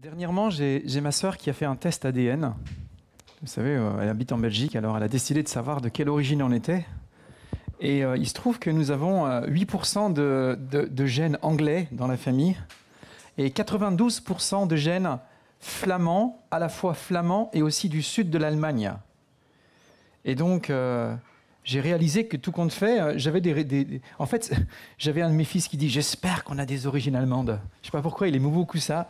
Dernièrement, j'ai ma sœur qui a fait un test ADN. Vous savez, elle habite en Belgique, alors elle a décidé de savoir de quelle origine on était. Et il se trouve que nous avons 8% de gènes anglais dans la famille et 92% de gènes flamands, à la fois flamands et aussi du sud de l'Allemagne. Et donc, j'ai réalisé que tout compte fait, en fait, j'avais un de mes fils qui dit « J'espère qu'on a des origines allemandes ». Je ne sais pas pourquoi, il aimait beaucoup ça.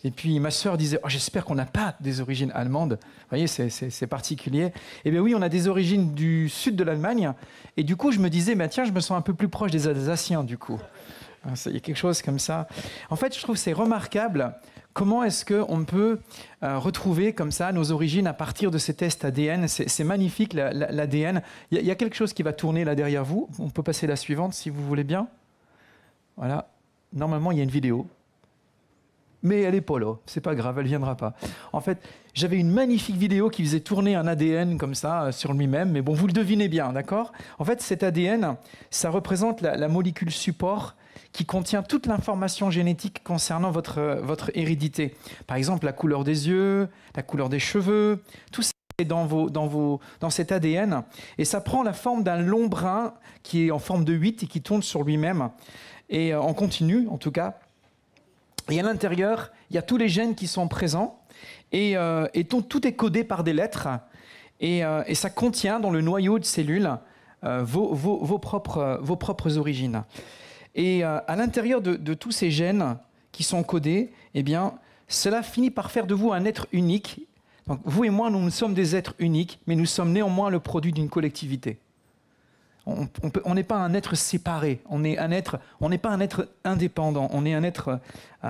Et puis ma sœur disait oh, « J'espère qu'on n'a pas des origines allemandes ». Vous voyez, c'est particulier. Eh bien oui, on a des origines du sud de l'Allemagne. Et du coup, je me disais « Tiens, je me sens un peu plus proche des Alsaciens, du coup ». Il y a quelque chose comme ça. En fait, je trouve que c'est remarquable comment est-ce qu'on peut retrouver comme ça nos origines à partir de ces tests ADN. C'est magnifique, l'ADN. Il y a quelque chose qui va tourner là derrière vous. On peut passer la suivante, si vous voulez bien. Voilà. Normalement, il y a une vidéo. Mais elle n'est pas là, c'est pas grave, elle ne viendra pas. En fait, j'avais une magnifique vidéo qui faisait tourner un ADN comme ça sur lui-même, mais bon, vous le devinez bien, d'accord? En fait, cet ADN, ça représente la molécule support qui contient toute l'information génétique concernant votre hérédité. Par exemple, la couleur des yeux, la couleur des cheveux, tout ça est dans cet ADN. Et ça prend la forme d'un long brin qui est en forme de 8 et qui tourne sur lui-même. Et en continu, en tout cas. Et à l'intérieur, il y a tous les gènes qui sont présents et tout est codé par des lettres et ça contient dans le noyau de cellules vos propres origines. Et à l'intérieur de tous ces gènes qui sont codés, eh bien, cela finit par faire de vous un être unique. Donc, vous et moi, nous sommes des êtres uniques, mais nous sommes néanmoins le produit d'une collectivité. On n'est pas un être séparé, on n'est pas un être indépendant, on est un être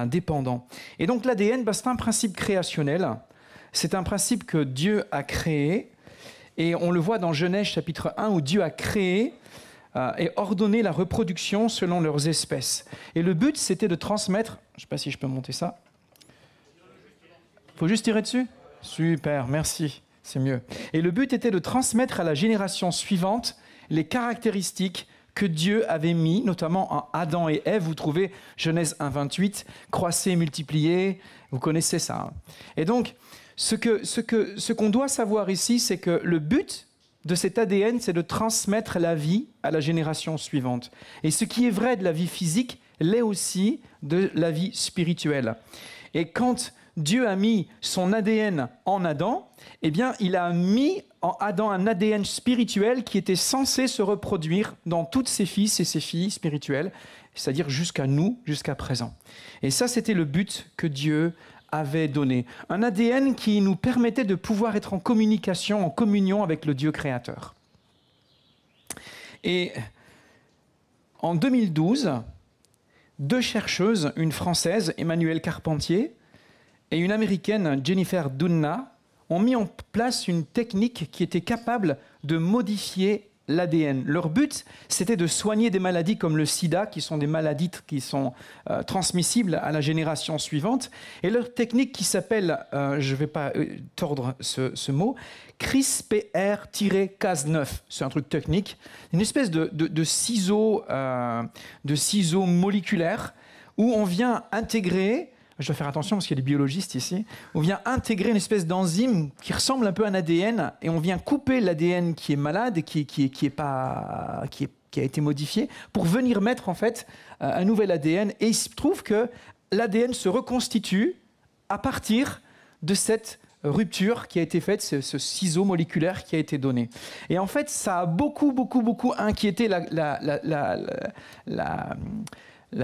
dépendant. Et donc l'ADN, c'est un principe créationnel, c'est un principe que Dieu a créé, et on le voit dans Genèse chapitre 1, où Dieu a créé et ordonné la reproduction selon leurs espèces. Et le but, c'était de transmettre, je ne sais pas si je peux monter ça, il faut juste tirer dessus? Super, merci, c'est mieux. Et le but était de transmettre à la génération suivante les caractéristiques que Dieu avait mis, notamment en Adam et Ève. Vous trouvez Genèse 1, 28, croissez, multipliez, vous connaissez ça. Hein. Et donc, ce qu'on doit savoir ici, c'est que le but de cet ADN, c'est de transmettre la vie à la génération suivante. Et ce qui est vrai de la vie physique, l'est aussi de la vie spirituelle. Et quand Dieu a mis son ADN en Adam, eh bien, il a mis en Adam un ADN spirituel qui était censé se reproduire dans toutes ses fils et ses filles spirituelles, c'est-à-dire jusqu'à nous, jusqu'à présent. Et ça, c'était le but que Dieu avait donné. Un ADN qui nous permettait de pouvoir être en communication, en communion avec le Dieu créateur. Et en 2012, deux chercheuses, une française, Emmanuelle Carpentier, et une américaine, Jennifer Doudna, ont mis en place une technique qui était capable de modifier l'ADN. Leur but, c'était de soigner des maladies comme le sida, qui sont des maladies qui sont transmissibles à la génération suivante. Et leur technique qui s'appelle, je ne vais pas tordre ce mot, CRISPR-Cas9. C'est un truc technique, une espèce de ciseaux moléculaires où on vient intégrer. Je dois faire attention parce qu'il y a des biologistes ici. On vient intégrer une espèce d'enzyme qui ressemble un peu à un ADN et on vient couper l'ADN qui est malade et qui a été modifié pour venir mettre en fait un nouvel ADN. Et il se trouve que l'ADN se reconstitue à partir de cette rupture qui a été faite, ce ciseau moléculaire qui a été donné. Et en fait, ça a beaucoup inquiété la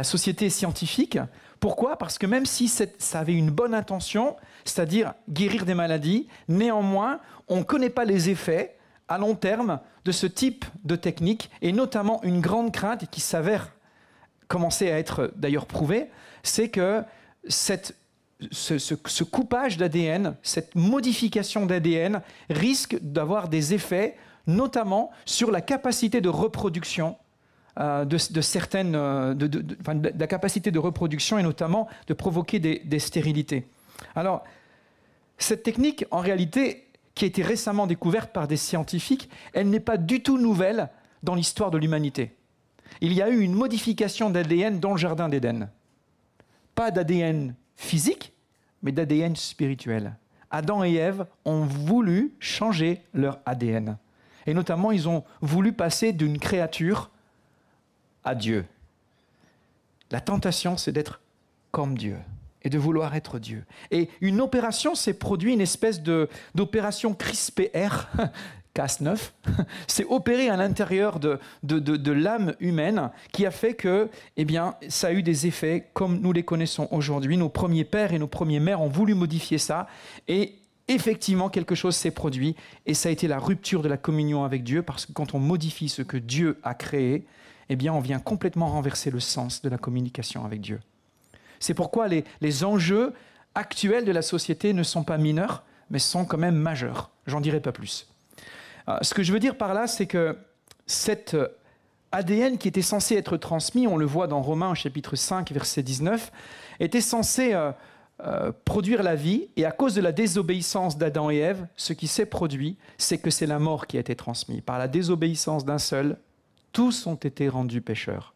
société scientifique. Pourquoi? Parce que même si ça avait une bonne intention, c'est-à-dire guérir des maladies, néanmoins, on ne connaît pas les effets à long terme de ce type de technique, et notamment une grande crainte qui s'avère commencer à être d'ailleurs prouvée, c'est que ce coupage d'ADN, cette modification d'ADN risque d'avoir des effets, notamment sur la capacité de reproduction de la capacité de reproduction et notamment de provoquer des stérilités. Alors, cette technique, en réalité, qui a été récemment découverte par des scientifiques, elle n'est pas du tout nouvelle dans l'histoire de l'humanité. Il y a eu une modification d'ADN dans le jardin d'Éden. Pas d'ADN physique, mais d'ADN spirituel. Adam et Ève ont voulu changer leur ADN. Et notamment, ils ont voulu passer d'une créature à Dieu. La tentation, c'est d'être comme Dieu et de vouloir être Dieu. Et une opération s'est produite, une espèce d'opération CRISPR, Cas9, c'est opéré à l'intérieur de l'âme humaine qui a fait que, eh bien, ça a eu des effets comme nous les connaissons aujourd'hui. Nos premiers pères et nos premières mères ont voulu modifier ça et effectivement, quelque chose s'est produit et ça a été la rupture de la communion avec Dieu parce que quand on modifie ce que Dieu a créé, eh bien, on vient complètement renverser le sens de la communication avec Dieu. C'est pourquoi les enjeux actuels de la société ne sont pas mineurs, mais sont quand même majeurs. J'en dirai pas plus. Ce que je veux dire par là, c'est que cet ADN qui était censé être transmis, on le voit dans Romains chapitre 5, verset 19, était censé produire la vie, et à cause de la désobéissance d'Adam et Ève, ce qui s'est produit, c'est que c'est la mort qui a été transmise. Par la désobéissance d'un seul, tous ont été rendus pécheurs.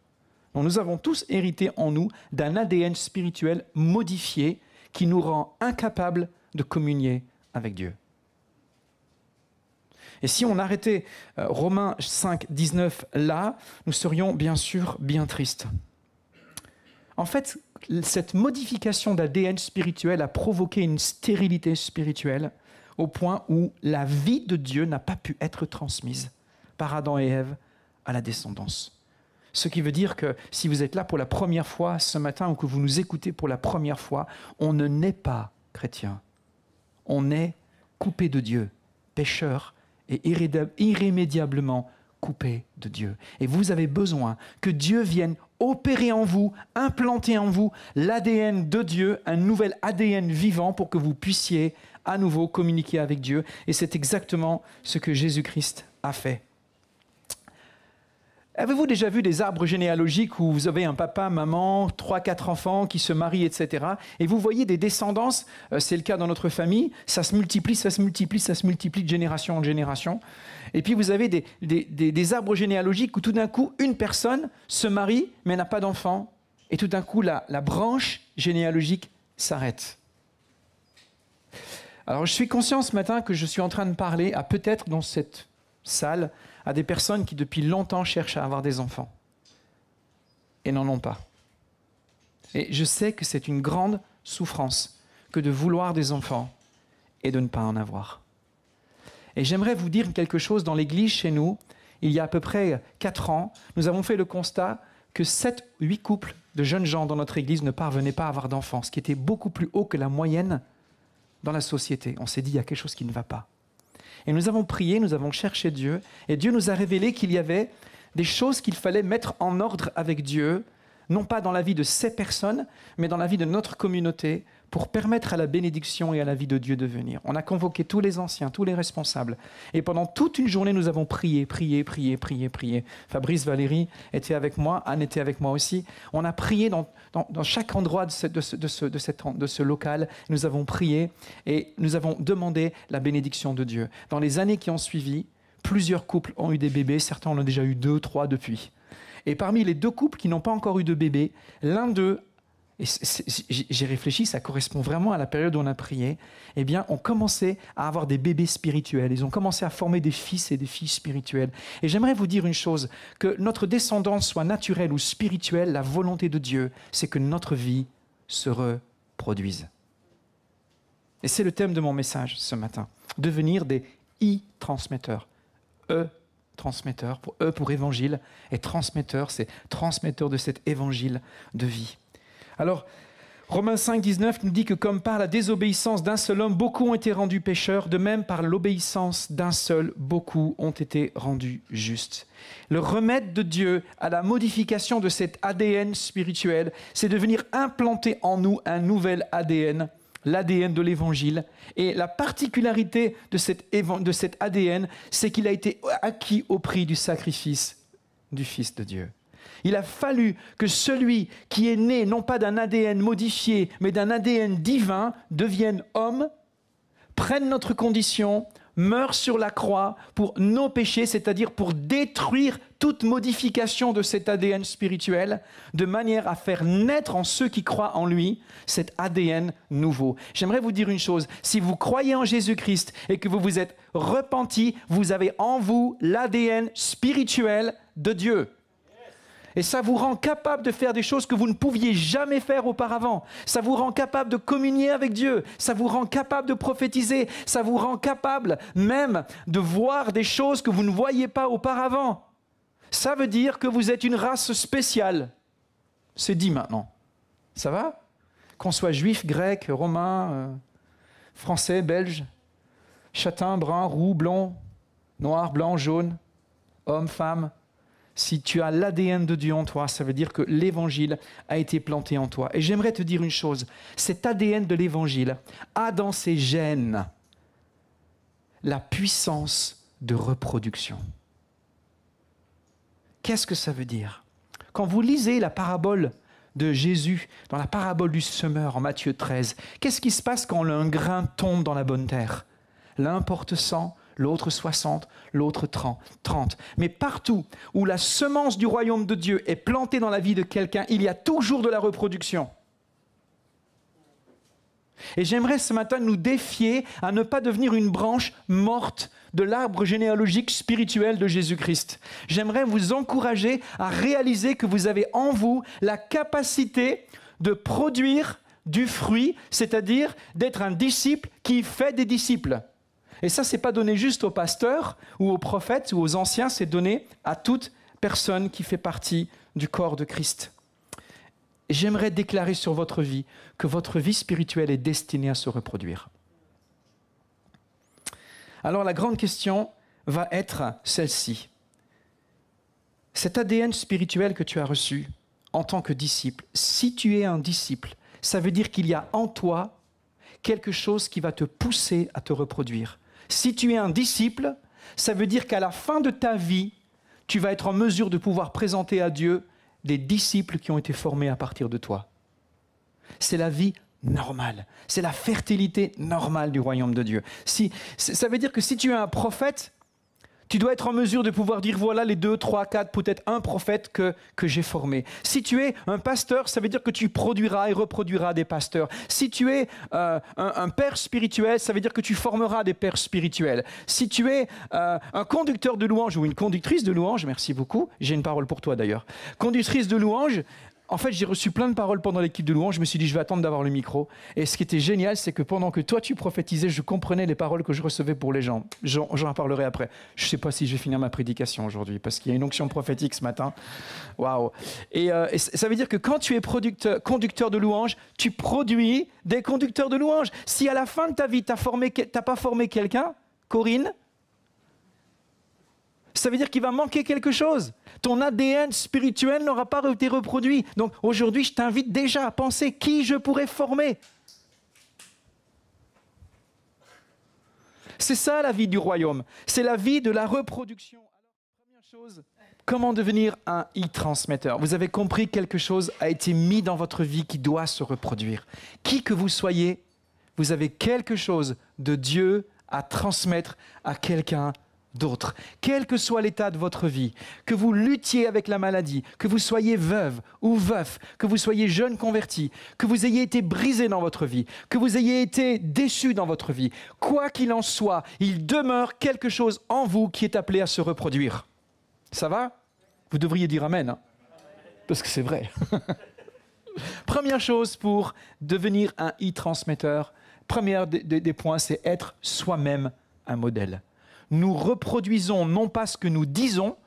Donc nous avons tous hérité en nous d'un ADN spirituel modifié qui nous rend incapables de communier avec Dieu. Et si on arrêtait Romains 5, 19 là, nous serions bien sûr bien tristes. En fait, cette modification d'ADN spirituel a provoqué une stérilité spirituelle au point où la vie de Dieu n'a pas pu être transmise par Adam et Ève à la descendance. Ce qui veut dire que si vous êtes là pour la première fois ce matin ou que vous nous écoutez pour la première fois, on ne naît pas chrétien. On est coupé de Dieu, pécheur et irrémédiablement coupé de Dieu. Et vous avez besoin que Dieu vienne opérer en vous, implanter en vous l'ADN de Dieu, un nouvel ADN vivant pour que vous puissiez à nouveau communiquer avec Dieu. Et c'est exactement ce que Jésus-Christ a fait. Avez-vous déjà vu des arbres généalogiques où vous avez un papa, maman, 3, 4 enfants qui se marient, etc. Et vous voyez des descendances, c'est le cas dans notre famille, ça se multiplie, ça se multiplie, ça se multiplie de génération en génération. Et puis vous avez des arbres généalogiques où tout d'un coup, une personne se marie mais n'a pas d'enfant. Et tout d'un coup, la branche généalogique s'arrête. Alors je suis conscient ce matin que je suis en train de parler à peut-être dans cette salle à des personnes qui depuis longtemps cherchent à avoir des enfants et n'en ont pas. Et je sais que c'est une grande souffrance que de vouloir des enfants et de ne pas en avoir. Et j'aimerais vous dire quelque chose. Dans l'église chez nous, il y a à peu près 4 ans, nous avons fait le constat que 7-8 couples de jeunes gens dans notre église ne parvenaient pas à avoir d'enfants, ce qui était beaucoup plus haut que la moyenne dans la société. On s'est dit, il y a quelque chose qui ne va pas. Et nous avons prié, nous avons cherché Dieu, et Dieu nous a révélé qu'il y avait des choses qu'il fallait mettre en ordre avec Dieu, non pas dans la vie de ces personnes, mais dans la vie de notre communauté, pour permettre à la bénédiction et à la vie de Dieu de venir. On a convoqué tous les anciens, tous les responsables, et pendant toute une journée, nous avons prié. Fabrice, Valérie étaient avec moi, Anne était avec moi aussi. On a prié dans chaque endroit de ce local. Nous avons prié et nous avons demandé la bénédiction de Dieu. Dans les années qui ont suivi, plusieurs couples ont eu des bébés, certains en ont déjà eu 2, 3 depuis. Et parmi les 2 couples qui n'ont pas encore eu de bébé, l'un d'eux, et j'ai réfléchi, ça correspond vraiment à la période où on a prié, eh bien, ont commencé à avoir des bébés spirituels. Ils ont commencé à former des fils et des filles spirituels. Et j'aimerais vous dire une chose, que notre descendance soit naturelle ou spirituelle, la volonté de Dieu, c'est que notre vie se reproduise. Et c'est le thème de mon message ce matin. Devenir des e-transmetteurs. Transmetteur, pour E pour évangile, et transmetteur, c'est transmetteur de cet évangile de vie. Alors, Romains 5, 19 nous dit que comme par la désobéissance d'un seul homme, beaucoup ont été rendus pécheurs, de même par l'obéissance d'un seul, beaucoup ont été rendus justes. Le remède de Dieu à la modification de cet ADN spirituel, c'est de venir implanter en nous un nouvel ADN, l'ADN de l'Évangile. Et la particularité de cet ADN, c'est qu'il a été acquis au prix du sacrifice du Fils de Dieu. Il a fallu que celui qui est né, non pas d'un ADN modifié, mais d'un ADN divin, devienne homme, prenne notre condition, meurt sur la croix pour nos péchés, c'est-à-dire pour détruire toute modification de cet ADN spirituel, de manière à faire naître en ceux qui croient en lui cet ADN nouveau. J'aimerais vous dire une chose, si vous croyez en Jésus-Christ et que vous vous êtes repentis, vous avez en vous l'ADN spirituel de Dieu. Et ça vous rend capable de faire des choses que vous ne pouviez jamais faire auparavant. Ça vous rend capable de communier avec Dieu. Ça vous rend capable de prophétiser. Ça vous rend capable même de voir des choses que vous ne voyiez pas auparavant. Ça veut dire que vous êtes une race spéciale. C'est dit maintenant. Ça va ? Qu'on soit juif, grec, romain, français, belge, châtain, brun, roux, blond, noir, blanc, jaune, homme, femme. Si tu as l'ADN de Dieu en toi, ça veut dire que l'Évangile a été planté en toi. Et j'aimerais te dire une chose, cet ADN de l'Évangile a dans ses gènes la puissance de reproduction. Qu'est-ce que ça veut dire ? Quand vous lisez la parabole de Jésus, dans la parabole du semeur en Matthieu 13, qu'est-ce qui se passe quand un grain tombe dans la bonne terre ? L'un porte 100, l'autre 60, l'autre 30. Mais partout où la semence du royaume de Dieu est plantée dans la vie de quelqu'un, il y a toujours de la reproduction. Et j'aimerais ce matin nous défier à ne pas devenir une branche morte de l'arbre généalogique spirituel de Jésus-Christ. J'aimerais vous encourager à réaliser que vous avez en vous la capacité de produire du fruit, c'est-à-dire d'être un disciple qui fait des disciples. Et ça, ce n'est pas donné juste aux pasteurs ou aux prophètes ou aux anciens, c'est donné à toute personne qui fait partie du corps de Christ. Et j'aimerais déclarer sur votre vie que votre vie spirituelle est destinée à se reproduire. Alors la grande question va être celle-ci. Cet ADN spirituel que tu as reçu en tant que disciple, si tu es un disciple, ça veut dire qu'il y a en toi quelque chose qui va te pousser à te reproduire. Si tu es un disciple, ça veut dire qu'à la fin de ta vie, tu vas être en mesure de pouvoir présenter à Dieu des disciples qui ont été formés à partir de toi. C'est la vie normale. C'est la fertilité normale du royaume de Dieu. Ça veut dire que si tu es un prophète, tu dois être en mesure de pouvoir dire voilà les 2, 3, 4, peut-être un prophète que j'ai formé. Si tu es un pasteur, ça veut dire que tu produiras et reproduiras des pasteurs. Si tu es un père spirituel, ça veut dire que tu formeras des pères spirituels. Si tu es un conducteur de louange ou une conductrice de louange, merci beaucoup, j'ai une parole pour toi d'ailleurs. Conductrice de louange, en fait, j'ai reçu plein de paroles pendant l'équipe de louange. Je me suis dit, je vais attendre d'avoir le micro. Et ce qui était génial, c'est que pendant que toi, tu prophétisais, je comprenais les paroles que je recevais pour les gens. J'en parlerai après. Je ne sais pas si je vais finir ma prédication aujourd'hui, parce qu'il y a une onction prophétique ce matin. Waouh! Et ça veut dire que quand tu es conducteur de louange, tu produis des conducteurs de louange. Si à la fin de ta vie, tu n'as pas formé quelqu'un, Corinne, ça veut dire qu'il va manquer quelque chose. Ton ADN spirituel n'aura pas été reproduit. Donc aujourd'hui, je t'invite déjà à penser qui je pourrais former. C'est ça la vie du royaume. C'est la vie de la reproduction. Alors, première chose, comment devenir un e-transmetteur ? Vous avez compris, quelque chose a été mis dans votre vie qui doit se reproduire. Qui que vous soyez, vous avez quelque chose de Dieu à transmettre à quelqu'un d'autres. Quel que soit l'état de votre vie, que vous luttiez avec la maladie, que vous soyez veuve ou veuf, que vous soyez jeune converti, que vous ayez été brisé dans votre vie, que vous ayez été déçu dans votre vie, quoi qu'il en soit, il demeure quelque chose en vous qui est appelé à se reproduire. Ça va ? Vous devriez dire amen, hein ? Parce que c'est vrai. Première chose pour devenir un e-transmetteur, premier des points, c'est être soi-même un modèle. Nous reproduisons non pas ce que nous disons,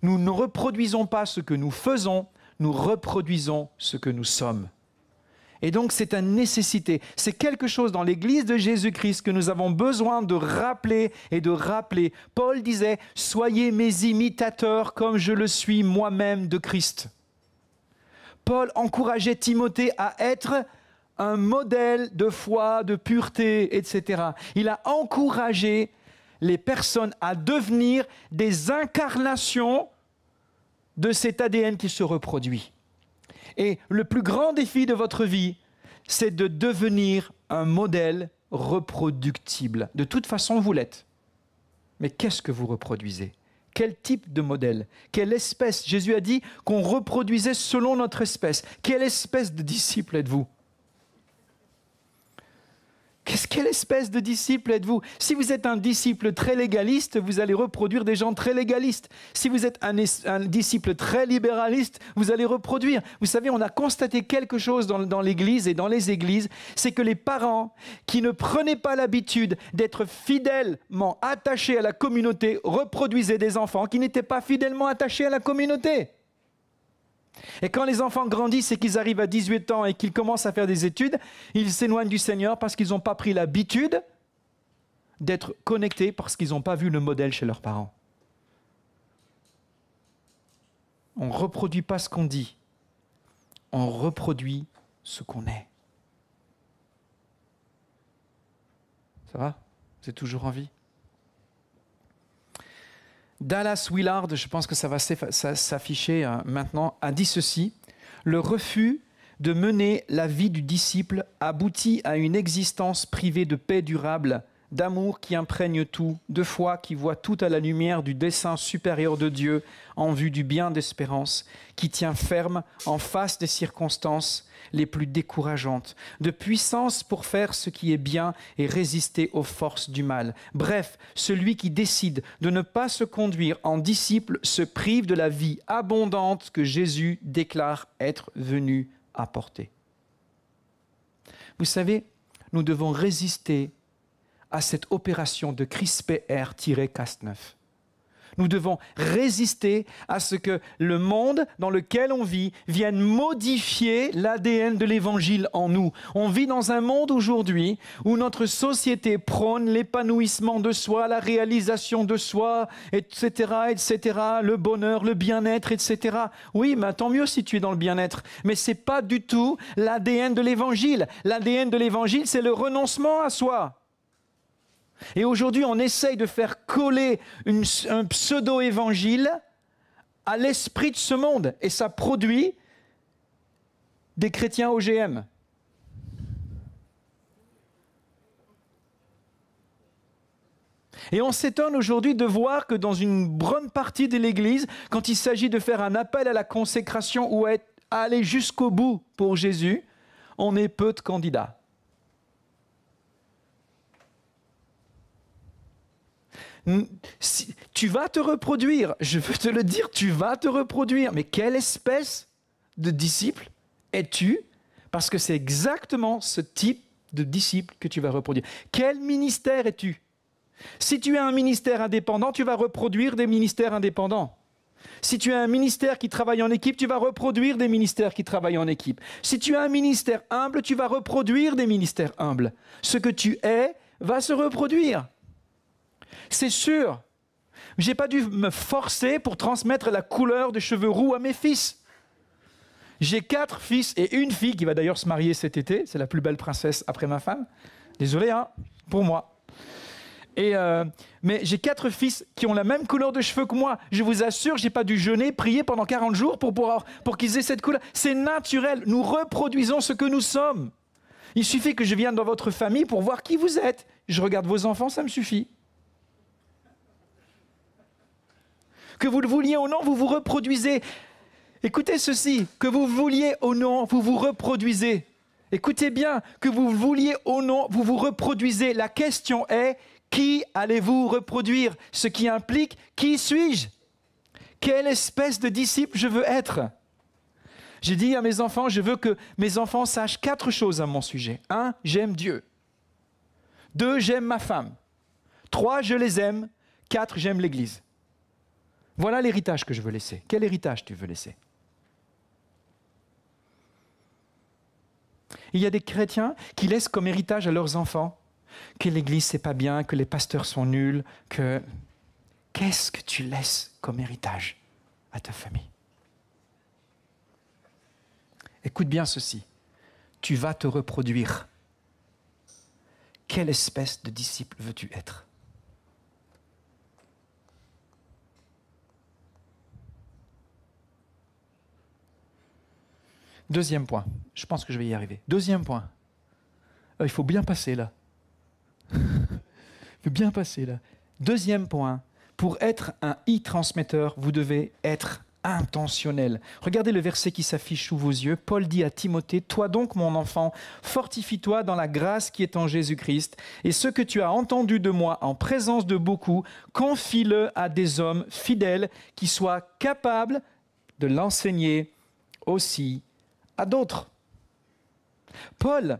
nous ne reproduisons pas ce que nous faisons, nous reproduisons ce que nous sommes. Et donc c'est une nécessité, c'est quelque chose dans l'Église de Jésus-Christ que nous avons besoin de rappeler et de rappeler. Paul disait « Soyez mes imitateurs comme je le suis moi-même de Christ ». Paul encourageait Timothée à être un modèle de foi, de pureté, etc. Il a encouragé les personnes à devenir des incarnations de cet ADN qui se reproduit. Et le plus grand défi de votre vie, c'est de devenir un modèle reproductible. De toute façon, vous l'êtes. Mais qu'est-ce que vous reproduisez? Quel type de modèle? Quelle espèce? Jésus a dit qu'on reproduisait selon notre espèce. Quelle espèce de disciple êtes-vous? Quelle espèce de disciple êtes-vous? Si vous êtes un disciple très légaliste, vous allez reproduire des gens très légalistes. Si vous êtes un disciple très libéraliste, vous allez reproduire. Vous savez, on a constaté quelque chose dans l'Église et dans les églises, c'est que les parents qui ne prenaient pas l'habitude d'être fidèlement attachés à la communauté reproduisaient des enfants qui n'étaient pas fidèlement attachés à la communauté. Et quand les enfants grandissent et qu'ils arrivent à 18 ans et qu'ils commencent à faire des études, ils s'éloignent du Seigneur parce qu'ils n'ont pas pris l'habitude d'être connectés parce qu'ils n'ont pas vu le modèle chez leurs parents. On ne reproduit pas ce qu'on dit, on reproduit ce qu'on est. Ça va? Vous êtes toujours en vie? Dallas Willard, je pense que ça va s'afficher maintenant, a dit ceci: le refus de mener la vie du disciple aboutit à une existence privée de paix durable, d'amour qui imprègne tout, de foi qui voit tout à la lumière du dessein supérieur de Dieu en vue du bien d'espérance, qui tient ferme en face des circonstances les plus décourageantes, de puissance pour faire ce qui est bien et résister aux forces du mal. Bref, celui qui décide de ne pas se conduire en disciple se prive de la vie abondante que Jésus déclare être venu apporter. Vous savez, nous devons résister à cette opération de crisper R-Cas9. Nous devons résister à ce que le monde dans lequel on vit vienne modifier l'ADN de l'Évangile en nous. On vit dans un monde aujourd'hui où notre société prône l'épanouissement de soi, la réalisation de soi, etc., etc., le bonheur, le bien-être, etc. Oui, mais tant mieux si tu es dans le bien-être. Mais ce n'est pas du tout l'ADN de l'Évangile. L'ADN de l'Évangile, c'est le renoncement à soi. Et aujourd'hui, on essaye de faire coller un pseudo-évangile à l'esprit de ce monde. Et ça produit des chrétiens OGM. Et on s'étonne aujourd'hui de voir que dans une bonne partie de l'Église, quand il s'agit de faire un appel à la consécration ou à aller jusqu'au bout pour Jésus, on est peu de candidats. Si, tu vas te reproduire, je veux te le dire, tu vas te reproduire. Mais quelle espèce de disciple es-tu? Parce que c'est exactement ce type de disciple que tu vas reproduire. Quel ministère es-tu? Si tu as un ministère indépendant, tu vas reproduire des ministères indépendants. Si tu as un ministère qui travaille en équipe, tu vas reproduire des ministères qui travaillent en équipe. Si tu as un ministère humble, tu vas reproduire des ministères humbles. Ce que tu es va se reproduire. C'est sûr. Je n'ai pas dû me forcer pour transmettre la couleur des cheveux roux à mes fils. J'ai 4 fils et une fille qui va d'ailleurs se marier cet été. C'est la plus belle princesse après ma femme. Désolé, hein, pour moi. Mais j'ai 4 fils qui ont la même couleur de cheveux que moi. Je vous assure, je n'ai pas dû jeûner, prier pendant 40 jours pour qu'ils aient cette couleur. C'est naturel. Nous reproduisons ce que nous sommes. Il suffit que je vienne dans votre famille pour voir qui vous êtes. Je regarde vos enfants, ça me suffit. Que vous le vouliez ou non, vous vous reproduisez. Écoutez ceci, que vous le vouliez ou non, vous vous reproduisez. Écoutez bien, que vous le vouliez ou non, vous vous reproduisez. La question est, qui allez-vous reproduire? Ce qui implique, qui suis-je? Quelle espèce de disciple je veux être? J'ai dit à mes enfants, je veux que mes enfants sachent 4 choses à mon sujet. 1, j'aime Dieu. 2, j'aime ma femme. 3, je les aime. 4, j'aime l'Église. Voilà l'héritage que je veux laisser. Quel héritage tu veux laisser? Il y a des chrétiens qui laissent comme héritage à leurs enfants que l'Église c'est pas bien, que les pasteurs sont nuls, que... Qu'est-ce que tu laisses comme héritage à ta famille? Écoute bien ceci. Tu vas te reproduire. Quelle espèce de disciple veux-tu être? Deuxième point. Je pense que je vais y arriver. Deuxième point. Il faut bien passer là. Il faut bien passer là. Deuxième point, pour être un e-transmetteur, vous devez être intentionnel. Regardez le verset qui s'affiche sous vos yeux. Paul dit à Timothée, « Toi donc, mon enfant, fortifie-toi dans la grâce qui est en Jésus-Christ, et ce que tu as entendu de moi en présence de beaucoup, confie-le à des hommes fidèles qui soient capables de l'enseigner aussi à d'autres. » Paul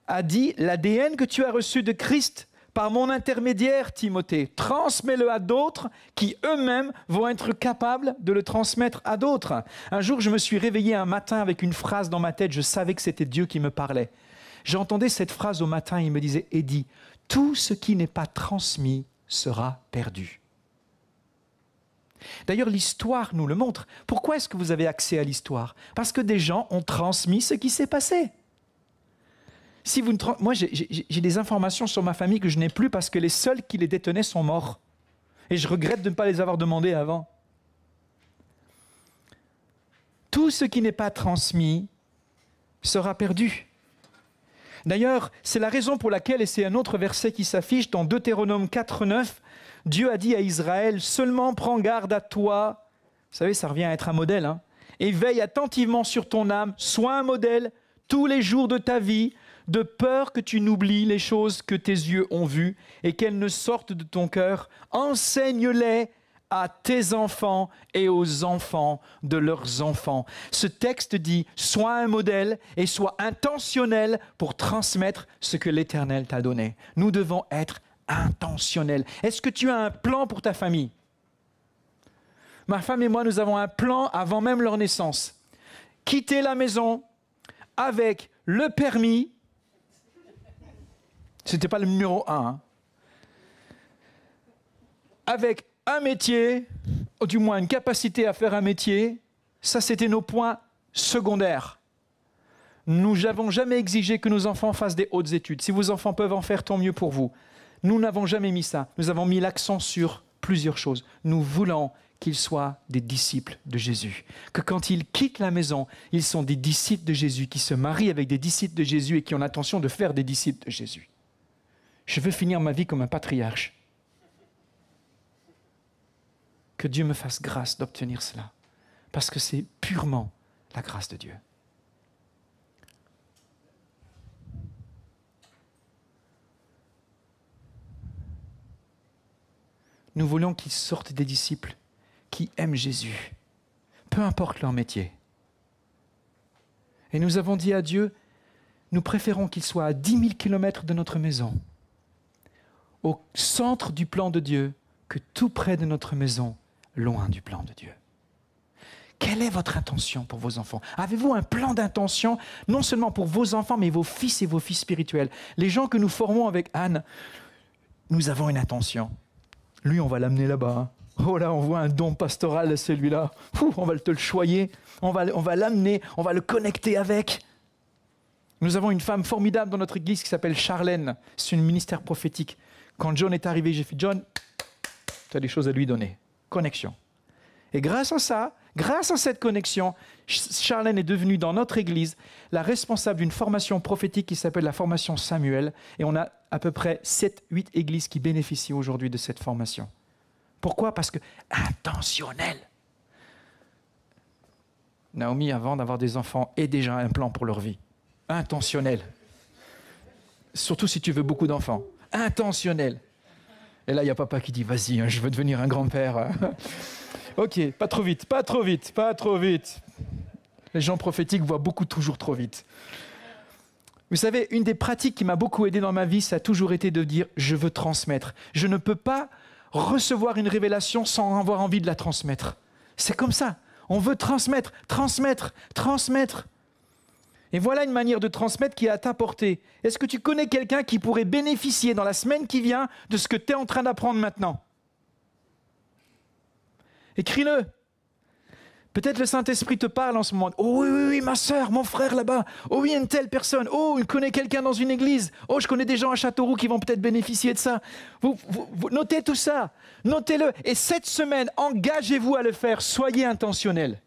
a dit, « L'ADN que tu as reçu de Christ par mon intermédiaire, Timothée, transmets-le à d'autres qui eux-mêmes vont être capables de le transmettre à d'autres. » Un jour, je me suis réveillé un matin avec une phrase dans ma tête, je savais que c'était Dieu qui me parlait. J'entendais cette phrase au matin, il me disait, « Eddie, tout ce qui n'est pas transmis sera perdu. » D'ailleurs, l'histoire nous le montre. Pourquoi est-ce que vous avez accès à l'histoire? Parce que des gens ont transmis ce qui s'est passé. Si vous moi, j'ai des informations sur ma famille que je n'ai plus parce que les seuls qui les détenaient sont morts. Et je regrette de ne pas les avoir demandés avant. Tout ce qui n'est pas transmis sera perdu. D'ailleurs, c'est la raison pour laquelle, et c'est un autre verset qui s'affiche dans Deutéronome 4,9, Dieu a dit à Israël, « Seulement prends garde à toi. » Vous savez, ça revient à être un modèle. Hein, et veille attentivement sur ton âme. Sois un modèle tous les jours de ta vie, de peur que tu n'oublies les choses que tes yeux ont vues et qu'elles ne sortent de ton cœur. Enseigne-les à tes enfants et aux enfants de leurs enfants. Ce texte dit, sois un modèle et sois intentionnel pour transmettre ce que l'Éternel t'a donné. Nous devons être intentionnels. Est-ce que tu as un plan pour ta famille? Ma femme et moi, nous avons un plan avant même leur naissance. Quitter la maison avec le permis. Ce n'était pas le numéro 1. Hein. Avec un métier, ou du moins une capacité à faire un métier, ça c'était nos points secondaires. Nous n'avons jamais exigé que nos enfants fassent des hautes études. Si vos enfants peuvent en faire, tant mieux pour vous. Nous n'avons jamais mis ça. Nous avons mis l'accent sur plusieurs choses. Nous voulons qu'ils soient des disciples de Jésus. Que quand ils quittent la maison, ils sont des disciples de Jésus, qui se marient avec des disciples de Jésus et qui ont l'intention de faire des disciples de Jésus. Je veux finir ma vie comme un patriarche. Que Dieu me fasse grâce d'obtenir cela, parce que c'est purement la grâce de Dieu. Nous voulons qu'ils sortent des disciples qui aiment Jésus, peu importe leur métier. Et nous avons dit à Dieu, nous préférons qu'ils soient à 10 000 kilomètres de notre maison, au centre du plan de Dieu, que tout près de notre maison, loin du plan de Dieu. Quelle est votre intention pour vos enfants? Avez-vous un plan d'intention, non seulement pour vos enfants, mais vos fils et vos filles spirituels? Les gens que nous formons avec Anne, nous avons une intention. Lui, on va l'amener là-bas. Oh là, on voit un don pastoral, celui-là. On va te le choyer, on va l'amener, on va le connecter avec. Nous avons une femme formidable dans notre église qui s'appelle Charlène. C'est une ministère prophétique. Quand John est arrivé, j'ai fait « John, tu as des choses à lui donner. » Connexion. Et grâce à ça, grâce à cette connexion, Charlène est devenue dans notre église la responsable d'une formation prophétique qui s'appelle la formation Samuel. Et on a à peu près 7-8 églises qui bénéficient aujourd'hui de cette formation. Pourquoi? Parce que intentionnel. Naomi, avant d'avoir des enfants, ait déjà un plan pour leur vie. Intentionnel. Surtout si tu veux beaucoup d'enfants. Intentionnel. Et là, il y a papa qui dit, vas-y, hein, je veux devenir un grand-père. Ok, pas trop vite, pas trop vite, pas trop vite. Les gens prophétiques voient beaucoup toujours trop vite. Vous savez, une des pratiques qui m'a beaucoup aidé dans ma vie, ça a toujours été de dire, je veux transmettre. Je ne peux pas recevoir une révélation sans avoir envie de la transmettre. C'est comme ça. On veut transmettre, transmettre, transmettre. Et voilà une manière de transmettre qui est à ta portée. Est-ce que tu connais quelqu'un qui pourrait bénéficier dans la semaine qui vient de ce que tu es en train d'apprendre maintenant? Écris-le. Peut-être le Saint-Esprit te parle en ce moment. Oh oui, oui, oui, ma sœur, mon frère là-bas. Oh oui, une telle personne. Oh, je connais quelqu'un dans une église. Oh, je connais des gens à Châteauroux qui vont peut-être bénéficier de ça. Vous notez tout ça. Notez-le. Et cette semaine, engagez-vous à le faire. Soyez intentionnels.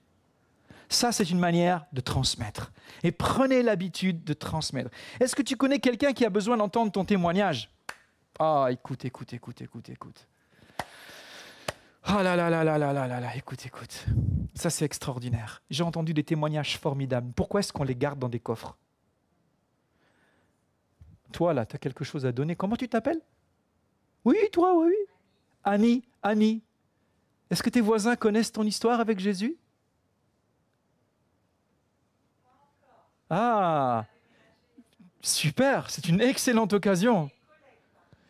Ça, c'est une manière de transmettre. Et prenez l'habitude de transmettre. Est-ce que tu connais quelqu'un qui a besoin d'entendre ton témoignage? Ah, écoute, écoute, écoute, écoute, écoute. Ah là là là là là là là là, écoute, écoute. Ça, c'est extraordinaire. J'ai entendu des témoignages formidables. Pourquoi est-ce qu'on les garde dans des coffres? Toi, là, tu as quelque chose à donner. Comment tu t'appelles? Oui, toi, oui, oui. Annie, Annie. Est-ce que tes voisins connaissent ton histoire avec Jésus? Ah, super, c'est une excellente occasion.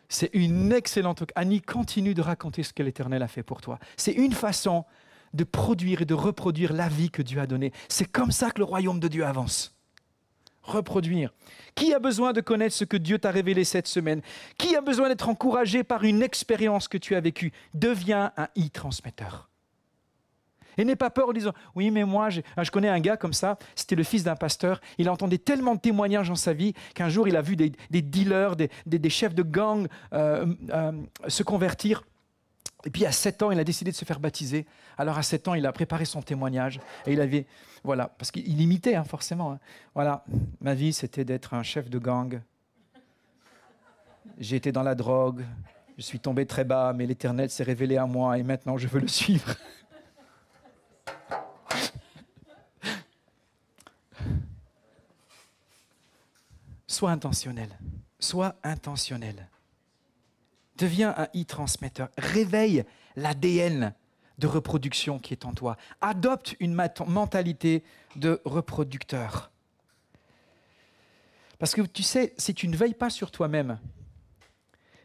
C'est une excellente occasion. Annie, continue de raconter ce que l'Éternel a fait pour toi. C'est une façon de produire et de reproduire la vie que Dieu a donnée. C'est comme ça que le royaume de Dieu avance. Reproduire. Qui a besoin de connaître ce que Dieu t'a révélé cette semaine? Qui a besoin d'être encouragé par une expérience que tu as vécue? Deviens un e-transmetteur. Et n'aie pas peur en disant « Oui, mais moi, je connais un gars comme ça, c'était le fils d'un pasteur, il entendait tellement de témoignages dans sa vie qu'un jour, il a vu des dealers, des chefs de gang se convertir. Et puis à 7 ans, il a décidé de se faire baptiser. Alors à 7 ans, il a préparé son témoignage. Et il avait, voilà, parce qu'il imitait forcément. Hein. Voilà, ma vie, c'était d'être un chef de gang. J'ai été dans la drogue, je suis tombé très bas, mais l'Éternel s'est révélé à moi et maintenant, je veux le suivre. » Sois intentionnel. Sois intentionnel. Deviens un e-transmetteur. Réveille l'ADN de reproduction qui est en toi. Adopte une mentalité de reproducteur. Parce que tu sais, si tu ne veilles pas sur toi-même,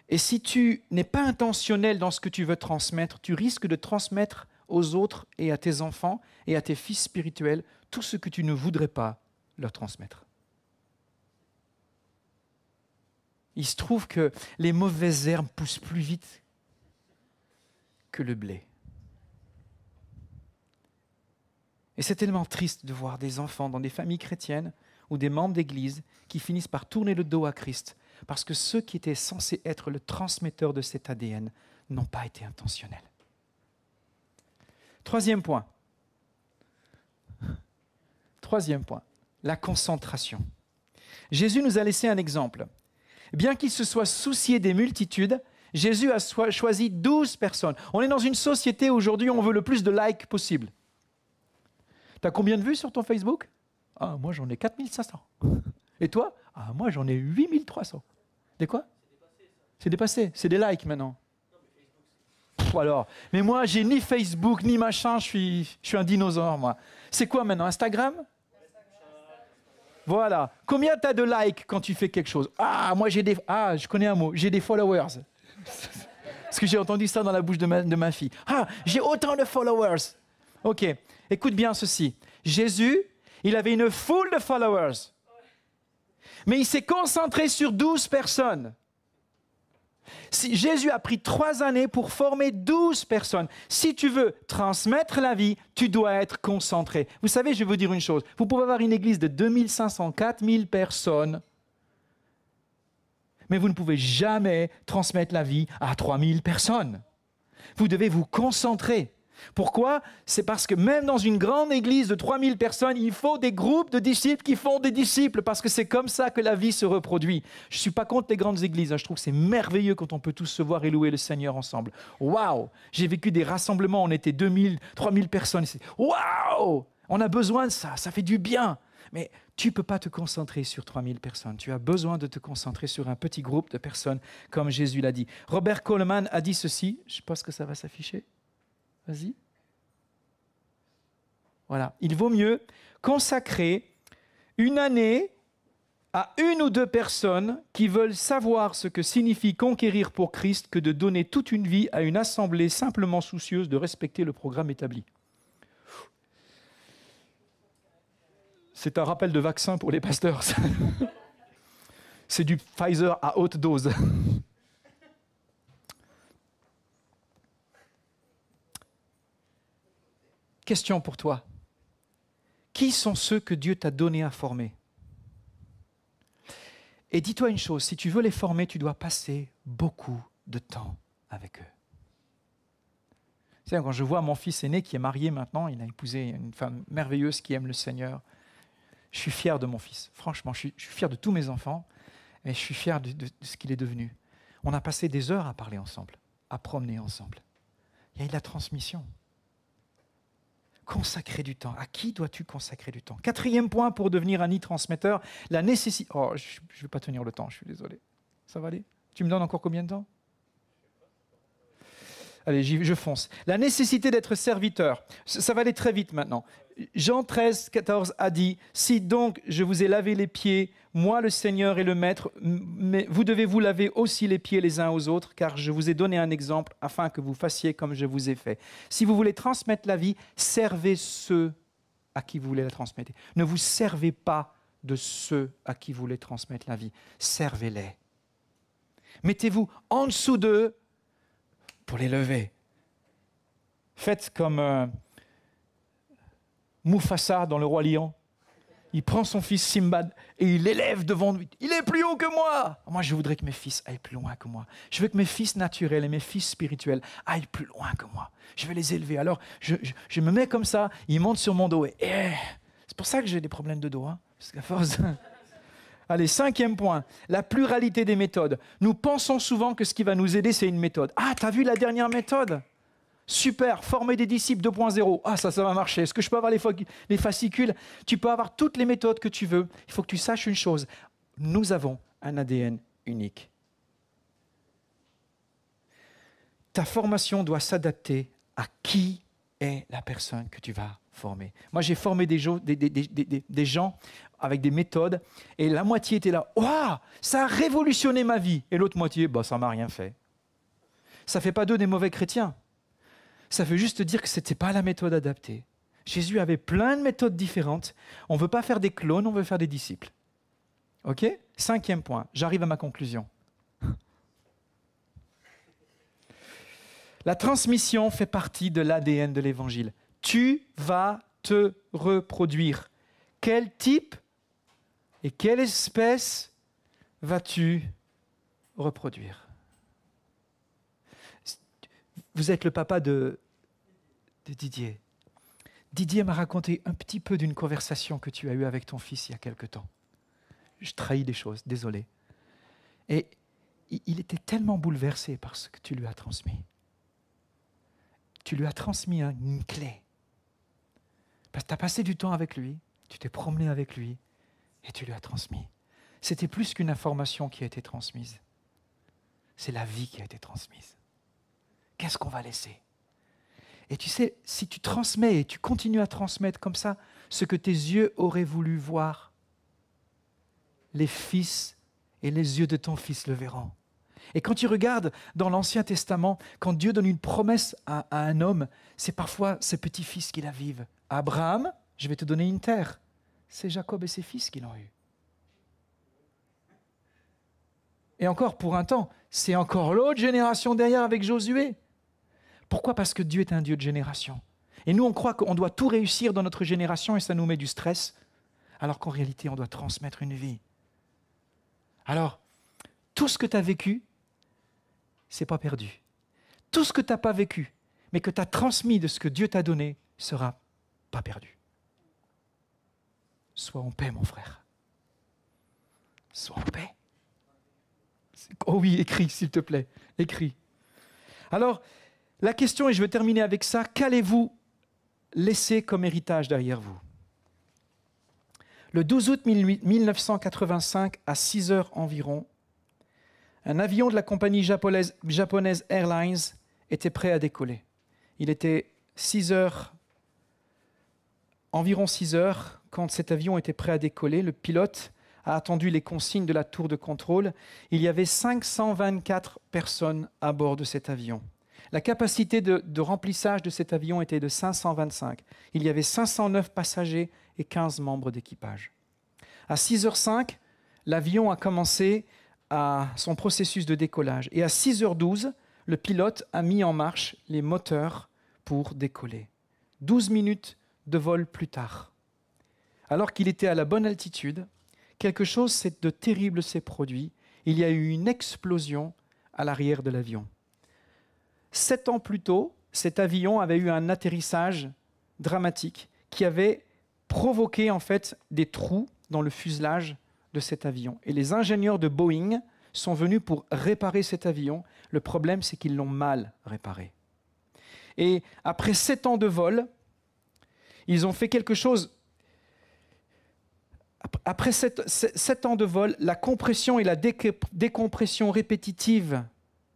et si tu n'es pas intentionnel dans ce que tu veux transmettre, tu risques de transmettre aux autres et à tes enfants et à tes fils spirituels tout ce que tu ne voudrais pas leur transmettre. Il se trouve que les mauvaises herbes poussent plus vite que le blé. Et c'est tellement triste de voir des enfants dans des familles chrétiennes ou des membres d'église qui finissent par tourner le dos à Christ parce que ceux qui étaient censés être le transmetteur de cet ADN n'ont pas été intentionnels. Troisième point, la concentration. Jésus nous a laissé un exemple. Bien qu'il se soit soucié des multitudes, Jésus a choisi 12 personnes. On est dans une société aujourd'hui où on veut le plus de likes possible. Tu as combien de vues sur ton Facebook? Ah, moi j'en ai 4500. Et toi? Ah, moi j'en ai 8300. Des quoi? C'est dépassé. C'est des likes maintenant. Alors, mais moi j'ai ni Facebook ni machin, je suis un dinosaure moi. C'est quoi maintenant? Instagram? Voilà. Combien tu as de likes quand tu fais quelque chose? Ah, moi j'ai des... Ah, je connais un mot. J'ai des followers. Parce que j'ai entendu ça dans la bouche de ma fille. Ah, j'ai autant de followers. Ok, écoute bien ceci. Jésus, il avait une foule de followers. Mais il s'est concentré sur 12 personnes. Jésus a pris 3 années pour former 12 personnes. Si tu veux transmettre la vie, tu dois être concentré. Vous savez, je vais vous dire une chose. Vous pouvez avoir une église de 2500, 4000 personnes, mais vous ne pouvez jamais transmettre la vie à 3000 personnes. Vous devez vous concentrer. Pourquoi? C'est parce que même dans une grande église de 3000 personnes, il faut des groupes de disciples qui font des disciples, parce que c'est comme ça que la vie se reproduit. Je ne suis pas contre les grandes églises, je trouve que c'est merveilleux quand on peut tous se voir et louer le Seigneur ensemble. Waouh! J'ai vécu des rassemblements, on était 2000, 3000 personnes. Waouh! On a besoin de ça, ça fait du bien. Mais tu ne peux pas te concentrer sur 3000 personnes. Tu as besoin de te concentrer sur un petit groupe de personnes, comme Jésus l'a dit. Robert Coleman a dit ceci, je pense que ça va s'afficher. Vas-y. Voilà. Il vaut mieux consacrer une année à 1 ou 2 personnes qui veulent savoir ce que signifie conquérir pour Christ que de donner toute une vie à une assemblée simplement soucieuse de respecter le programme établi. C'est un rappel de vaccin pour les pasteurs. C'est du Pfizer à haute dose. Question pour toi. Qui sont ceux que Dieu t'a donné à former? Et dis-toi une chose, si tu veux les former, tu dois passer beaucoup de temps avec eux. C'est-à-dire, quand je vois mon fils aîné qui est marié maintenant, il a épousé une femme merveilleuse qui aime le Seigneur, je suis fier de mon fils. Franchement, je suis fier de tous mes enfants, mais je suis fier de ce qu'il est devenu. On a passé des heures à parler ensemble, à promener ensemble. Il y a eu de la transmission. Consacrer du temps. À qui dois-tu consacrer du temps? 4e point pour devenir un e-transmetteur, la nécessité... Oh, je ne vais pas tenir le temps, je suis désolé. Ça va aller? Tu me donnes encore combien de temps? Allez, je fonce. La nécessité d'être serviteur. Ça va aller très vite maintenant. Jean 13, 14 a dit, « Si donc je vous ai lavé les pieds, moi le Seigneur et le Maître, mais vous devez vous laver aussi les pieds les uns aux autres, car je vous ai donné un exemple afin que vous fassiez comme je vous ai fait. Si vous voulez transmettre la vie, servez ceux à qui vous voulez la transmettre. Ne vous servez pas de ceux à qui vous voulez transmettre la vie. Servez-les. Mettez-vous en dessous d'eux pour les lever. Faites comme Mufasa dans Le Roi Lion. Il prend son fils Simbad et il l'élève devant lui. Il est plus haut que moi. Moi, je voudrais que mes fils aillent plus loin que moi. Je veux que mes fils naturels et mes fils spirituels aillent plus loin que moi. Je vais les élever. Alors, je me mets comme ça, ils montent sur mon dos. C'est pour ça que j'ai des problèmes de dos. Parce qu'à force... Allez, 5e point, la pluralité des méthodes. Nous pensons souvent que ce qui va nous aider, c'est une méthode. Ah, t'as vu la dernière méthode? Super, former des disciples 2.0. Ah, ça va marcher. Est-ce que je peux avoir les fascicules? Tu peux avoir toutes les méthodes que tu veux. Il faut que tu saches une chose. Nous avons un ADN unique. Ta formation doit s'adapter à qui est la personne que tu vas former. Moi, j'ai formé des gens avec des méthodes et la moitié était là. « Waouh, ça a révolutionné ma vie !» Et l'autre moitié, « ça ne m'a rien fait. » Ça ne fait pas d'eux des mauvais chrétiens. Ça veut juste dire que ce n'était pas la méthode adaptée. Jésus avait plein de méthodes différentes. On ne veut pas faire des clones, on veut faire des disciples. OK? 5e point, j'arrive à ma conclusion. La transmission fait partie de l'ADN de l'Évangile. Tu vas te reproduire. Quel type et quelle espèce vas-tu reproduire? Vous êtes le papa de Didier. Didier m'a raconté un petit peu d'une conversation que tu as eue avec ton fils il y a quelque temps. Je trahis des choses, désolé. Et il était tellement bouleversé par ce que tu lui as transmis. Tu lui as transmis une clé. Parce que tu as passé du temps avec lui, tu t'es promené avec lui et tu lui as transmis. C'était plus qu'une information qui a été transmise. C'est la vie qui a été transmise. Qu'est-ce qu'on va laisser? Et tu sais, si tu transmets et tu continues à transmettre comme ça, ce que tes yeux auraient voulu voir, les fils et les yeux de ton fils le verront. Et quand tu regardes dans l'Ancien Testament, quand Dieu donne une promesse à un homme, c'est parfois ses petits-fils qui la vivent. Abraham, je vais te donner une terre. C'est Jacob et ses fils qui l'ont eu. Et encore pour un temps, c'est encore l'autre génération derrière avec Josué. Pourquoi? Parce que Dieu est un Dieu de génération. Et nous, on croit qu'on doit tout réussir dans notre génération et ça nous met du stress, alors qu'en réalité, on doit transmettre une vie. Alors, tout ce que tu as vécu, c'est pas perdu. Tout ce que tu n'as pas vécu, mais que tu as transmis de ce que Dieu t'a donné, sera pas perdu. Sois en paix, mon frère. Sois en paix. Oh oui, écris, s'il te plaît. Écris. Alors, la question, et je vais terminer avec ça, qu'allez-vous laisser comme héritage derrière vous? Le 12 août 1985, à 6 heures environ, un avion de la compagnie japonaise Airlines était prêt à décoller. Il était environ 6 heures, quand cet avion était prêt à décoller. Le pilote a attendu les consignes de la tour de contrôle. Il y avait 524 personnes à bord de cet avion. La capacité de remplissage de cet avion était de 525. Il y avait 509 passagers et 15 membres d'équipage. À 6h05, l'avion a commencé son processus de décollage. Et à 6h12, le pilote a mis en marche les moteurs pour décoller. 12 minutes de vol plus tard, alors qu'il était à la bonne altitude, quelque chose de terrible s'est produit. Il y a eu une explosion à l'arrière de l'avion. 7 ans plus tôt, cet avion avait eu un atterrissage dramatique qui avait provoqué en fait des trous dans le fuselage de cet avion. Et les ingénieurs de Boeing sont venus pour réparer cet avion. Le problème, c'est qu'ils l'ont mal réparé. Et après 7 ans de vol, ils ont fait quelque chose. Après 7 ans de vol, la compression et la décompression répétitive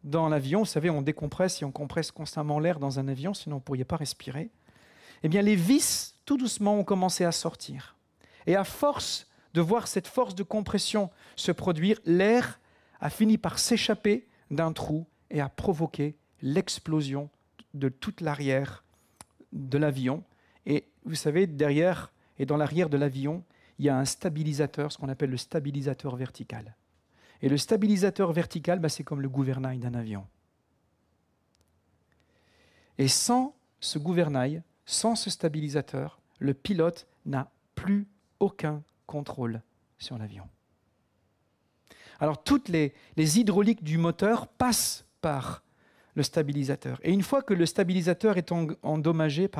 dans l'avion, vous savez, on décompresse et on compresse constamment l'air dans un avion, sinon vous ne pourriez pas respirer. Eh bien, les vis, tout doucement, ont commencé à sortir. Et à force de voir cette force de compression se produire, l'air a fini par s'échapper d'un trou et a provoqué l'explosion de toute l'arrière de l'avion. Et vous savez, derrière et dans l'arrière de l'avion, il y a un stabilisateur, ce qu'on appelle le stabilisateur vertical. Et le stabilisateur vertical, c'est comme le gouvernail d'un avion. Et sans ce gouvernail, sans ce stabilisateur, le pilote n'a plus aucun contrôle sur l'avion. Alors toutes les hydrauliques du moteur passent par le stabilisateur. Et une fois que le stabilisateur est endommagé,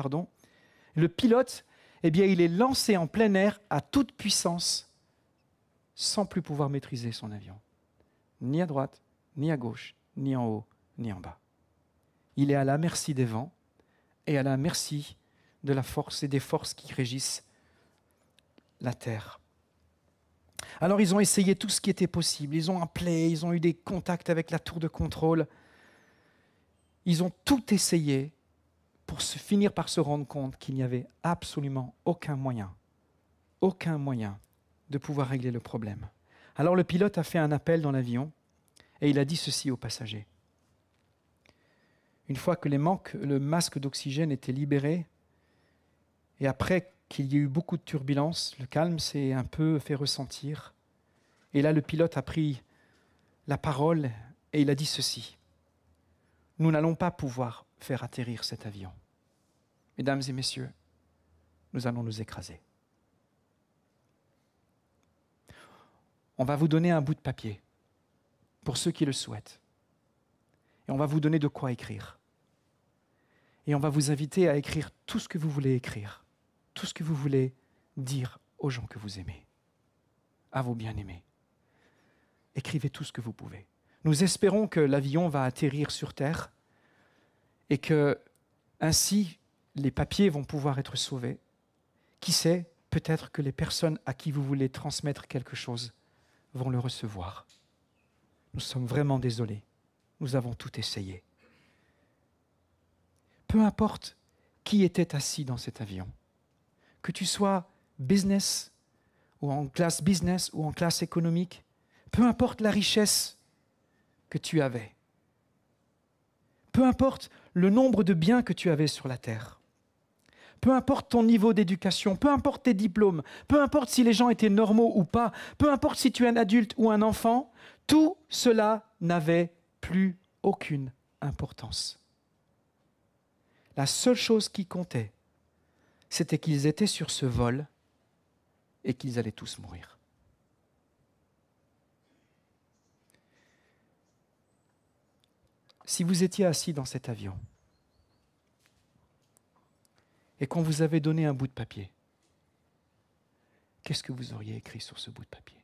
le pilote, eh bien, il est lancé en plein air à toute puissance, sans plus pouvoir maîtriser son avion. Ni à droite, ni à gauche, ni en haut, ni en bas. Il est à la merci des vents et à la merci de la force et des forces qui régissent la terre. Alors ils ont essayé tout ce qui était possible. Ils ont appelé, ils ont eu des contacts avec la tour de contrôle. Ils ont tout essayé pour finir par se rendre compte qu'il n'y avait absolument aucun moyen de pouvoir régler le problème. Alors le pilote a fait un appel dans l'avion et il a dit ceci aux passagers. Une fois que le masque d'oxygène était libéré, et après qu'il y ait eu beaucoup de turbulences, le calme s'est un peu fait ressentir. Et là, le pilote a pris la parole et il a dit ceci. Nous n'allons pas pouvoir faire atterrir cet avion. Mesdames et messieurs, nous allons nous écraser. On va vous donner un bout de papier, pour ceux qui le souhaitent. Et on va vous donner de quoi écrire. Et on va vous inviter à écrire tout ce que vous voulez écrire, tout ce que vous voulez dire aux gens que vous aimez, à vos bien-aimés. Écrivez tout ce que vous pouvez. Nous espérons que l'avion va atterrir sur Terre et que, ainsi, les papiers vont pouvoir être sauvés. Qui sait, peut-être que les personnes à qui vous voulez transmettre quelque chose vont le recevoir. Nous sommes vraiment désolés. Nous avons tout essayé. Peu importe qui était assis dans cet avion, que tu sois business ou en classe business ou en classe économique, peu importe la richesse que tu avais, peu importe le nombre de biens que tu avais sur la terre, peu importe ton niveau d'éducation, peu importe tes diplômes, peu importe si les gens étaient normaux ou pas, peu importe si tu es un adulte ou un enfant, tout cela n'avait plus aucune importance. La seule chose qui comptait, c'était qu'ils étaient sur ce vol et qu'ils allaient tous mourir. Si vous étiez assis dans cet avion et qu'on vous avait donné un bout de papier, qu'est-ce que vous auriez écrit sur ce bout de papier ?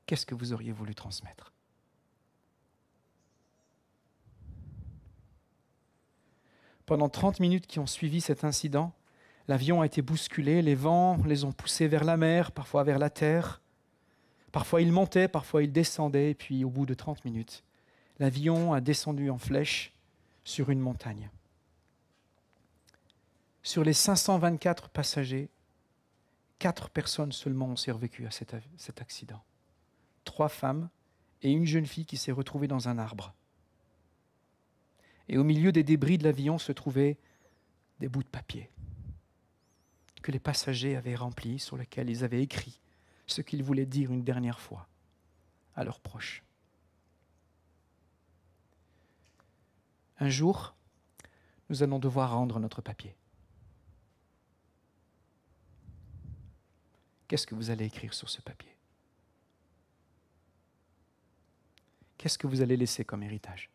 Qu'est-ce que vous auriez voulu transmettre ? Pendant 30 minutes qui ont suivi cet incident, l'avion a été bousculé, les vents les ont poussés vers la mer, parfois vers la terre. Parfois il montait, parfois il descendait, et puis au bout de 30 minutes, l'avion a descendu en flèche sur une montagne. Sur les 524 passagers, 4 personnes seulement ont survécu à cet accident. 3 femmes et une jeune fille qui s'est retrouvée dans un arbre. Et au milieu des débris de l'avion se trouvaient des bouts de papier que les passagers avaient remplis, sur lesquels ils avaient écrit ce qu'ils voulaient dire une dernière fois à leurs proches. Un jour, nous allons devoir rendre notre papier. Qu'est-ce que vous allez écrire sur ce papier ? Qu'est-ce que vous allez laisser comme héritage ?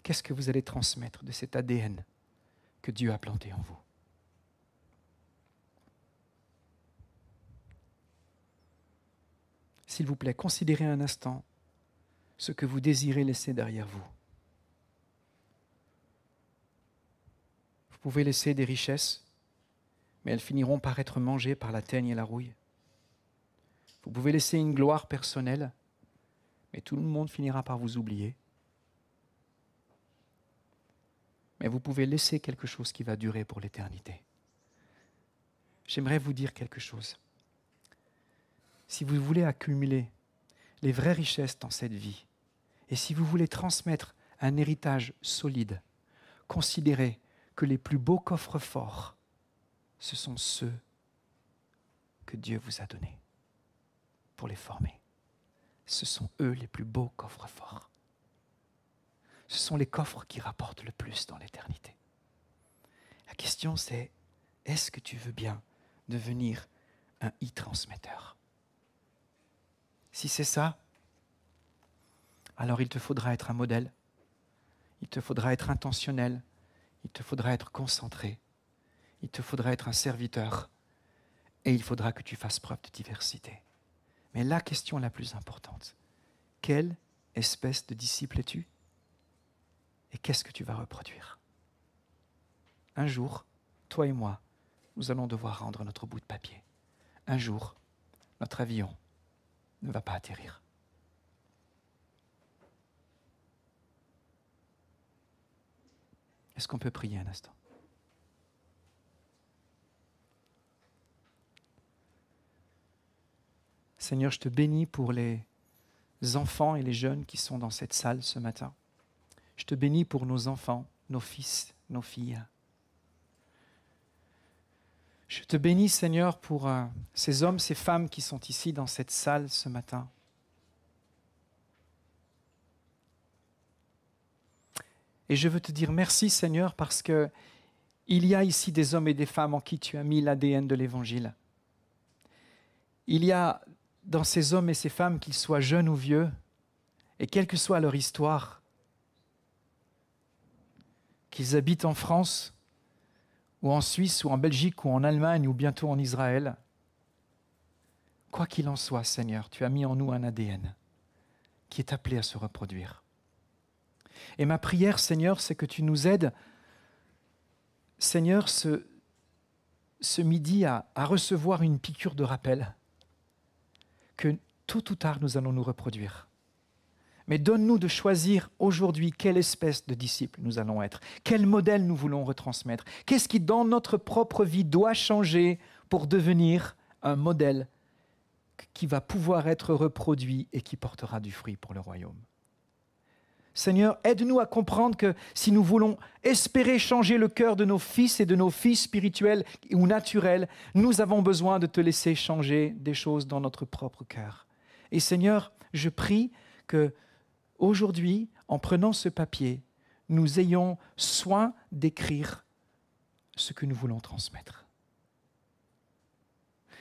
Qu'est-ce que vous allez transmettre de cet ADN que Dieu a planté en vous ? s'il vous plaît, considérez un instant ce que vous désirez laisser derrière vous. Vous pouvez laisser des richesses, mais elles finiront par être mangées par la teigne et la rouille. Vous pouvez laisser une gloire personnelle, mais tout le monde finira par vous oublier. Mais vous pouvez laisser quelque chose qui va durer pour l'éternité. J'aimerais vous dire quelque chose. Si vous voulez accumuler les vraies richesses dans cette vie, et si vous voulez transmettre un héritage solide, considérez que les plus beaux coffres forts, ce sont ceux que Dieu vous a donnés pour les former. Ce sont eux les plus beaux coffres forts. Ce sont les coffres qui rapportent le plus dans l'éternité. La question c'est, est-ce que tu veux bien devenir un e-transmetteur? Si c'est ça, alors il te faudra être un modèle, il te faudra être intentionnel, il te faudra être concentré, il te faudra être un serviteur et il faudra que tu fasses preuve de diversité. Mais la question la plus importante, quelle espèce de disciple es-tu et qu'est-ce que tu vas reproduire? Un jour, toi et moi, nous allons devoir rendre notre bout de papier. Un jour, notre avion ne va pas atterrir. Est-ce qu'on peut prier un instant? Seigneur, je te bénis pour les enfants et les jeunes qui sont dans cette salle ce matin. Je te bénis pour nos enfants, nos fils, nos filles. Je te bénis, Seigneur, pour ces hommes, ces femmes qui sont ici dans cette salle ce matin. Et je veux te dire merci, Seigneur, parce que il y a ici des hommes et des femmes en qui tu as mis l'ADN de l'Évangile. Il y a dans ces hommes et ces femmes, qu'ils soient jeunes ou vieux, et quelle que soit leur histoire, qu'ils habitent en France, ou en Suisse, ou en Belgique, ou en Allemagne, ou bientôt en Israël, quoi qu'il en soit, Seigneur, tu as mis en nous un ADN qui est appelé à se reproduire. Et ma prière, Seigneur, c'est que tu nous aides, Seigneur, ce midi à recevoir une piqûre de rappel que tôt ou tard nous allons nous reproduire. Mais donne-nous de choisir aujourd'hui quelle espèce de disciple nous allons être, quel modèle nous voulons retransmettre, qu'est-ce qui dans notre propre vie doit changer pour devenir un modèle qui va pouvoir être reproduit et qui portera du fruit pour le royaume. Seigneur, aide-nous à comprendre que si nous voulons espérer changer le cœur de nos fils et de nos filles spirituels ou naturels, nous avons besoin de te laisser changer des choses dans notre propre cœur. Et Seigneur, je prie que aujourd'hui, en prenant ce papier, nous ayons soin d'écrire ce que nous voulons transmettre.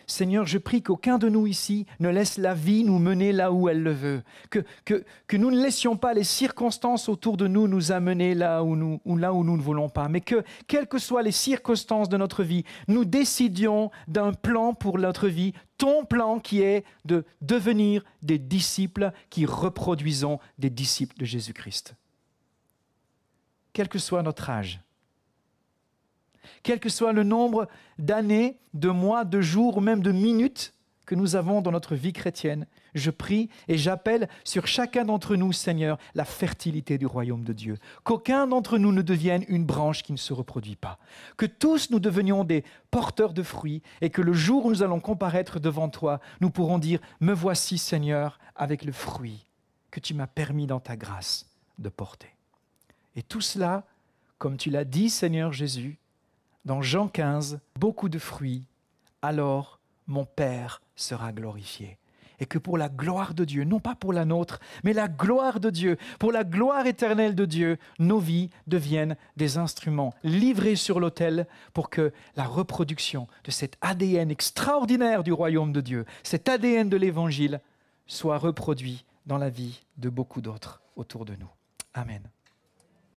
Seigneur, je prie qu'aucun de nous ici ne laisse la vie nous mener là où elle le veut, que nous ne laissions pas les circonstances autour de nous nous amener là où nous ne voulons pas, mais que, quelles que soient les circonstances de notre vie, nous décidions d'un plan pour notre vie, ton plan qui est de devenir des disciples qui reproduisons des disciples de Jésus-Christ. Quel que soit notre âge, quel que soit le nombre d'années, de mois, de jours ou même de minutes que nous avons dans notre vie chrétienne, je prie et j'appelle sur chacun d'entre nous, Seigneur, la fertilité du royaume de Dieu. Qu'aucun d'entre nous ne devienne une branche qui ne se reproduit pas. Que tous nous devenions des porteurs de fruits et que le jour où nous allons comparaître devant toi, nous pourrons dire « Me voici, Seigneur, avec le fruit que tu m'as permis dans ta grâce de porter. » Et tout cela, comme tu l'as dit, Seigneur Jésus, dans Jean 15, beaucoup de fruits, alors mon Père sera glorifié. Et que pour la gloire de Dieu, non pas pour la nôtre, mais la gloire de Dieu, pour la gloire éternelle de Dieu, nos vies deviennent des instruments livrés sur l'autel pour que la reproduction de cet ADN extraordinaire du royaume de Dieu, cet ADN de l'Évangile, soit reproduit dans la vie de beaucoup d'autres autour de nous. Amen.